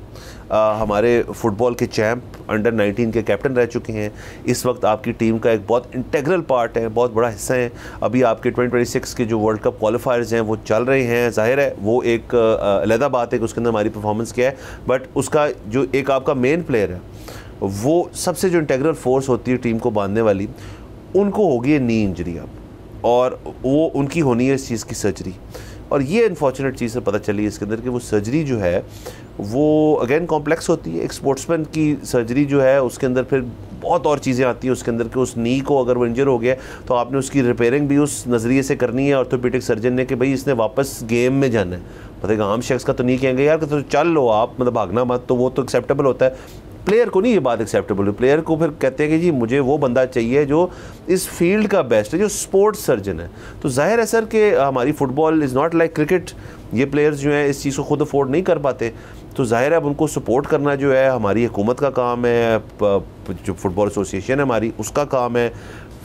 हमारे फ़ुटबॉल के चैम्प, अंडर 19 के कैप्टन रह चुके हैं, इस वक्त आपकी टीम का एक बहुत इंटेग्रल पार्ट है, बहुत बड़ा हिस्सा है। अभी आपके 2026 के जो वर्ल्ड कप क्वालिफायर्स हैं वो चल रहे हैं। ज़ाहिर है वो एक अलग बात है कि उसके अंदर हमारी परफॉर्मेंस क्या है, बट उसका जो एक आपका मेन प्लेयर है, वो सबसे जो इंटेग्रल फोर्स होती है टीम को बांधने वाली, उनको होगी है नी इंजरी अब, और वो उनकी होनी है इस चीज़ की सर्जरी। और ये अनफॉर्चुनेट चीज़ से पता चली इसके अंदर कि वो सर्जरी जो है वो अगेन कॉम्प्लेक्स होती है। एक स्पोर्ट्समैन की सर्जरी जो है उसके अंदर फिर बहुत और चीज़ें आती हैं उसके अंदर कि उस नी को अगर वो इंजर हो गया तो आपने उसकी रिपेयरिंग भी उस नज़रिए से करनी है ऑर्थोपेडिक सर्जन ने कि भाई इसने वापस गेम में जाना है। मतलब आम शख्स का तो नहीं कहेंगे यार कि तो चल लो आप, मतलब भागना मत, तो वो तो एक्सेप्टेबल होता है। प्लेयर को नहीं ये बात एक्सेप्टेबल है। प्लेयर को फिर कहते हैं कि जी मुझे वो बंदा चाहिए जो इस फील्ड का बेस्ट है, जो स्पोर्ट्स सर्जन है। तो जाहिर है सर कि हमारी football is not like cricket, ये प्लेयर्स जो हैं इस चीज़ को खुद अफोर्ड नहीं कर पाते। तो जाहिर है अब उनको सपोर्ट करना जो है हमारी हुकूमत का काम है, जो फुटबॉल एसोसिएशन है हमारी उसका काम है,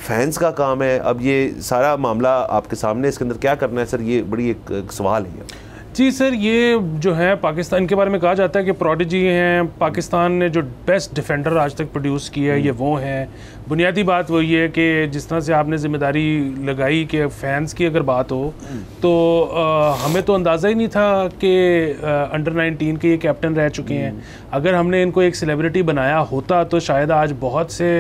फैंस का काम है। अब ये सारा मामला आपके सामने, इसके अंदर क्या करना है सर, ये बड़ी एक सवाल है। जी सर, ये जो है पाकिस्तान के बारे में कहा जाता है कि प्रोडिजी हैं, पाकिस्तान ने जो बेस्ट डिफेंडर आज तक प्रोड्यूस किया है ये वो हैं। बुनियादी बात वो ये है कि जिस तरह से आपने ज़िम्मेदारी लगाई कि फैंस की अगर बात हो तो हमें तो अंदाज़ा ही नहीं था कि अंडर 19 के ये कैप्टन रह चुके हैं। अगर हमने इनको एक सेलिब्रिटी बनाया होता तो शायद आज बहुत से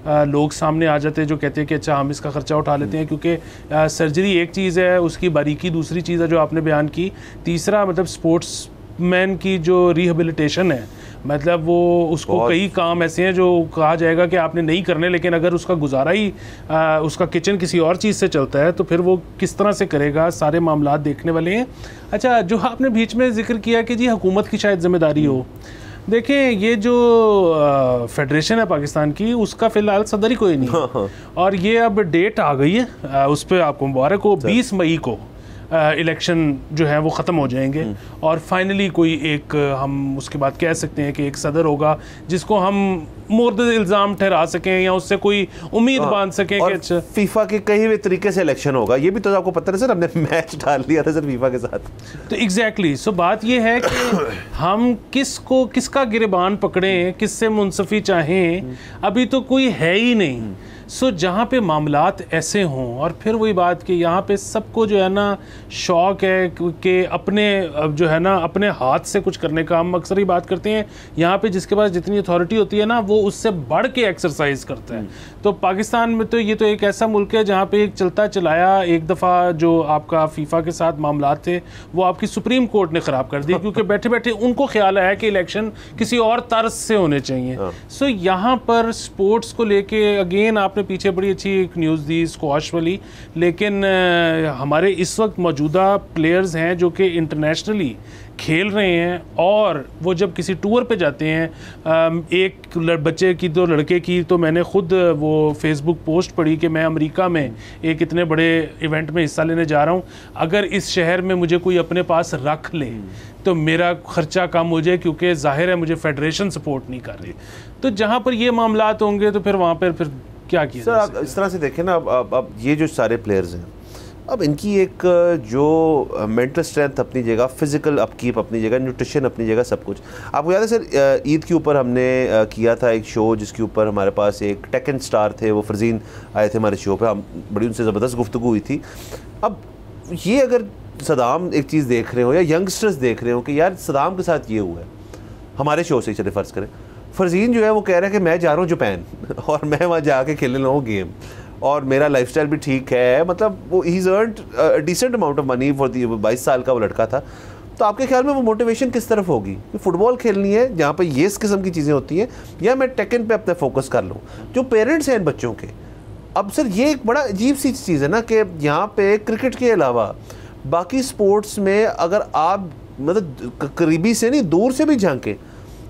लोग सामने आ जाते जो कहते हैं कि अच्छा हम इसका ख़र्चा उठा लेते हैं, क्योंकि सर्जरी एक चीज़ है, उसकी बारीकी दूसरी चीज़ है जो आपने बयान की। तीसरा मतलब स्पोर्ट्समैन की जो रिहेबिलिटेशन है, मतलब वो उसको कई काम ऐसे हैं जो कहा जाएगा कि आपने नहीं करने, लेकिन अगर उसका गुजारा ही उसका किचन किसी और चीज़ से चलता है तो फिर वो किस तरह से करेगा, सारे मामला देखने वाले हैं। अच्छा, जो आपने बीच में जिक्र किया कि जी हुकूमत की शायद जिम्मेदारी हो, देखें ये जो फेडरेशन है पाकिस्तान की उसका फ़िलहाल सदर ही कोई नहीं है, और ये अब डेट आ गई है, उस पर आपको मुबारक हो, 20 मई को इलेक्शन जो है वो ख़त्म हो जाएंगे और फाइनली कोई एक हम उसके बाद कह सकते हैं कि एक सदर होगा जिसको हम मुर्द इल्ज़ाम ठहरा सकें या उससे कोई उम्मीद बांध सकें कि अच्छा फीफा के कई हुए तरीके से इलेक्शन होगा। ये भी तो आपको पता है सर, हमने मैच डाल लिया था सर फीफा के साथ। तो एग्जैक्टली सो बात ये है कि हम किसका गिरबान पकड़ें, किससे मुंसफी चाहें, अभी तो कोई है ही नहीं। सो जहाँ पे मामलात ऐसे हों, और फिर वही बात कि यहाँ पे सबको जो है ना शौक़ है कि अपने जो है ना अपने हाथ से कुछ करने का, हम अक्सर ही बात करते हैं यहाँ पे जिसके पास जितनी अथॉरिटी होती है ना वो उससे बढ़ के एक्सरसाइज करता है। तो पाकिस्तान में तो ये तो एक ऐसा मुल्क है जहाँ पे एक चलता चलाया एक दफ़ा जो आपका फीफा के साथ मामलात थे वो आपकी सुप्रीम कोर्ट ने ख़राब कर दिए, क्योंकि बैठे बैठे उनको ख्याल आया कि इलेक्शन किसी और तर्ज से होने चाहिए। सो यहाँ पर स्पोर्ट्स को लेके अगेन आप पीछे बड़ी अच्छी एक न्यूज़ दी स्क्वाश वाली, लेकिन हमारे इस वक्त मौजूदा प्लेयर्स हैं जो कि इंटरनेशनली खेल रहे हैं, और वो जब किसी टूर पे जाते हैं, एक बच्चे की तो लड़के की तो मैंने खुद वो फेसबुक पोस्ट पढ़ी कि मैं अमेरिका में एक इतने बड़े इवेंट में हिस्सा लेने जा रहा हूँ, अगर इस शहर में मुझे कोई अपने पास रख ले तो मेरा खर्चा कम हो जाए, क्योंकि जाहिर है मुझे फेडरेशन सपोर्ट नहीं कर रही। तो जहाँ पर ये मामलात होंगे तो फिर वहाँ पर फिर क्या किया सर? आप इस तरह से देखें ना, अब ये जो सारे प्लेयर्स हैं अब इनकी एक जो मेंटल स्ट्रेंथ अपनी जगह, फिज़िकल अपकीप अपनी जगह, न्यूट्रिशन अपनी जगह, सब कुछ। आपको याद है सर ईद के ऊपर हमने किया था एक शो जिसके ऊपर हमारे पास एक टेक एंड स्टार थे, वो फरजीन आए थे हमारे शो पे, हम बड़ी उनसे ज़बरदस्त गुफ्तगू हुई थी। अब ये अगर सदाम एक चीज़ देख रहे हो या यंगस्टर्स देख रहे हो कि यार सदाम के साथ ये हुआ है, हमारे शो से चले फ़र्ज़ करें, फरजीन जो है वो कह रहा है कि मैं जा रहा हूँ जापान और मैं वहाँ जाके खेलने लगा हूँ गेम और मेरा लाइफस्टाइल भी ठीक है, मतलब वो ही is earned decent amount of money for the, 22 साल का वो लड़का था। तो आपके ख्याल में वो मोटिवेशन किस तरफ होगी कि फ़ुटबॉल खेलनी है जहाँ पे ये इस किस्म की चीज़ें होती हैं, या मैं टेकन पे अपना फोकस कर लूँ? जो पेरेंट्स हैं इन बच्चों के, अब सर ये एक बड़ा अजीब सी चीज़ है ना कि यहाँ पे क्रिकेट के अलावा बाकी स्पोर्ट्स में अगर आप मतलब करीबी से नहीं दूर से भी झांकें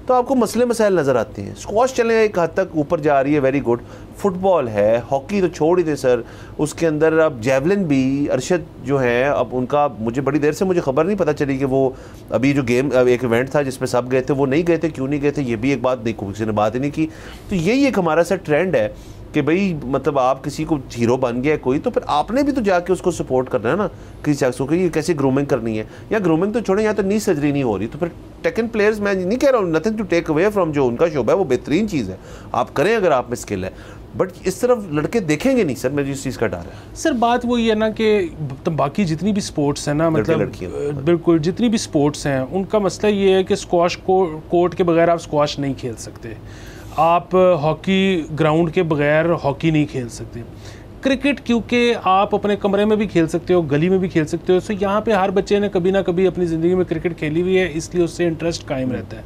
तो आपको मसले मसाइल नज़र आते हैं। स्क्वाश चलें एक हद तक ऊपर जा रही है, वेरी गुड, फुटबॉल है, हॉकी तो छोड़ ही दे सर, उसके अंदर अब जेवलिन भी, अरशद जो हैं अब उनका मुझे बड़ी देर से मुझे खबर नहीं पता चली कि वो अभी जो गेम एक इवेंट था जिसमें सब गए थे, वो नहीं गए थे, क्यों नहीं गए थे ये भी एक बात नहीं, किसी ने बात ही नहीं की। तो यही एक हमारा सा ट्रेंड है कि भाई मतलब आप किसी को हीरो बन गया कोई, तो फिर आपने भी तो जाके उसको सपोर्ट करना है ना किसी शख्स को कि ये कैसे ग्रूमिंग करनी है, या ग्रूमिंग तो छोड़ें, यहाँ तो नी सर्जरी नहीं हो रही, तो फिर टेकन प्लेयर्स, मैं नहीं कह रहा हूँ nothing to take away from जो उनका शोबा है, वो बेहतरीन चीज़ है, आप करें अगर आप में स्किल है, बट इस तरफ लड़के देखेंगे नहीं सर, मुझे इस चीज़ का डर है। सर बात वही है ना कि बाकी जितनी भी स्पोर्ट्स हैं ना, मतलब बिल्कुल जितनी भी स्पोर्ट्स हैं उनका मसला ये है कि स्क्वाश को कोर्ट के बगैर आप स्क्वाश नहीं खेल सकते, आप हॉकी ग्राउंड के बगैर हॉकी नहीं खेल सकते, क्रिकेट क्योंकि आप अपने कमरे में भी खेल सकते हो, गली में भी खेल सकते हो, सो यहाँ पे हर बच्चे ने कभी ना कभी अपनी ज़िंदगी में क्रिकेट खेली हुई है, इसलिए उससे इंटरेस्ट कायम रहता है।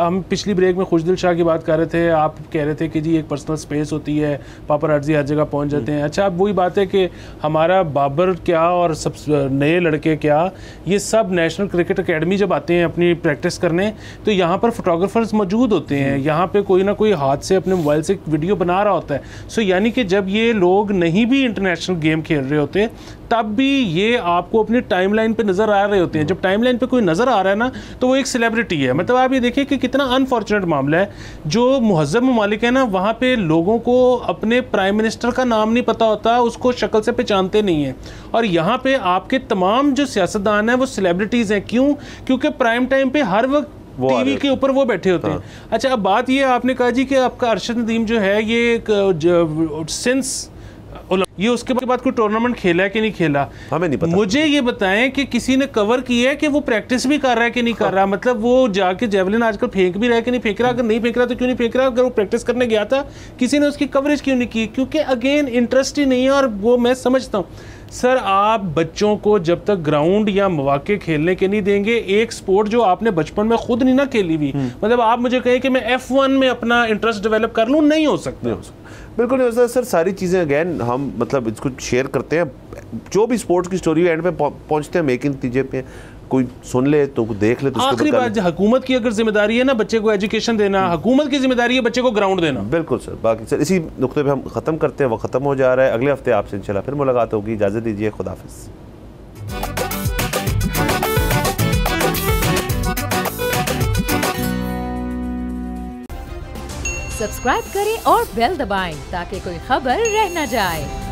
हम पिछली ब्रेक में खुशदिल शाह की बात कर रहे थे, आप कह रहे थे कि जी एक पर्सनल स्पेस होती है, पापराज़ी हर जगह पहुँच जाते हैं। अच्छा, अब वही बात है कि हमारा बाबर क्या और सब नए लड़के क्या, ये सब नेशनल क्रिकेट अकेडमी जब आते हैं अपनी प्रैक्टिस करने, तो यहाँ पर फोटोग्राफर्स मौजूद होते हैं, यहाँ पर कोई ना कोई हाथ से अपने मोबाइल से वीडियो बना रहा होता है। सो यानी कि जब ये लोग नहीं भी इंटरनेशनल गेम खेल रहे होते तब भी ये आपको अपनी टाइमलाइन पे नज़र आ रहे होते हैं। जब टाइमलाइन पे कोई नज़र आ रहा है ना तो वो एक सेलिब्रिटी है। मतलब आप ये देखिए कि कितना अनफॉर्चुनेट मामला है, जो मुहज़्ज़ब ममालिक है ना वहाँ पे लोगों को अपने प्राइम मिनिस्टर का नाम नहीं पता होता, उसको शक्ल से पहचानते नहीं हैं, और यहाँ पे आपके तमाम जो सियासतदान हैं वो सेलिब्रिटीज़ हैं। क्यों? क्योंकि प्राइम टाइम पे हर वक्त टीवी के ऊपर वो बैठे होते हैं। अच्छा, अब बात ये आपने कहा जी कि आपका अरशद नदीम जो है ये सिंस ये उसके बाद कोई टूर्नामेंट खेला है कि नहीं खेला हमें नहीं पता। मुझे ये बताएं कि किसी ने कवर किया है कि वो प्रैक्टिस भी कर रहा है कि नहीं कर रहा, मतलब वो जाके जेवलिन आजकल फेंक भी रहा है कि नहीं फेंक रहा, अगर नहीं फेंक रहा तो क्यों नहीं फेंक रहा, अगर वो प्रैक्टिस करने गया था किसी ने उसकी कवरेज क्यों नहीं की? क्योंकि अगेन इंटरेस्ट ही नहीं है। और वो मैं समझता हूँ सर, आप बच्चों को जब तक ग्राउंड या मौके खेलने के नहीं देंगे, एक स्पोर्ट जो आपने बचपन में खुद नहीं ना खेली हुई, मतलब आप मुझे कहें कि मैं F1 में अपना इंटरेस्ट डेवलप कर लूँ, नहीं हो सकता। बिल्कुल नहीं हो सकता सर। सारी चीज़ें अगेन हम मतलब इसको शेयर करते हैं, जो भी स्पोर्ट्स की स्टोरी एंड पे पहुंचते हैं हम एक ही नतीजे पे, कोई सुन ले तो देख ले तो आखिरी बात, हुकूमत की अगर जिम्मेदारी है ना बच्चे को एजुकेशन देना, हुकूमत की जिम्मेदारी है बच्चे को ग्राउंड देना। बिल्कुल सर। बाकी सर इसी नुक्ते पे हम ख़त्म करते हैं, वो ख़त्म हो जा रहा है। अगले हफ्ते आपसे इंशाल्लाह फिर मुलाकात होगी। इजाज़त दीजिए, खुदाफिज़। सब्सक्राइब करें और बेल दबाएं ताकि कोई खबर रह न जाए।